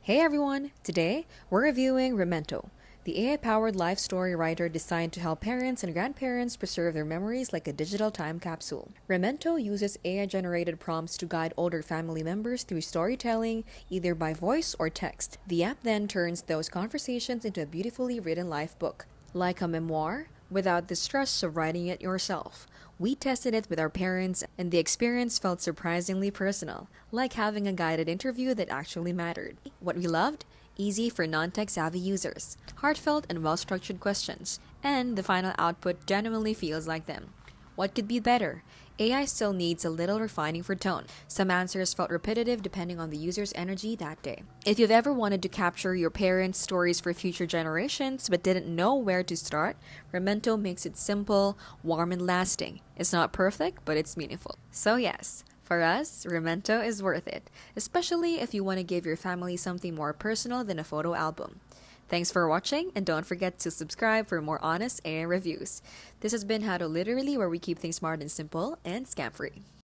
Hey everyone! Today, we're reviewing Remento, the AI-powered life story writer designed to help parents and grandparents preserve their memories like a digital time capsule. Remento uses AI-generated prompts to guide older family members through storytelling, either by voice or text. The app then turns those conversations into a beautifully written life book, like a memoir, without the stress of writing it yourself. We tested it with our parents, and the experience felt surprisingly personal, like having a guided interview that actually mattered. What we loved? Easy for non-tech savvy users, heartfelt and well-structured questions, and the final output genuinely feels like them. What could be better? AI still needs a little refining for tone. Some answers felt repetitive depending on the user's energy that day. If you've ever wanted to capture your parents' stories for future generations but didn't know where to start, Remento makes it simple, warm, and lasting. It's not perfect, but it's meaningful. So yes, for us, Remento is worth it, especially if you want to give your family something more personal than a photo album. Thanks for watching, and don't forget to subscribe for more honest AI reviews. This has been How to Literally, where we keep things smart and simple and scam-free.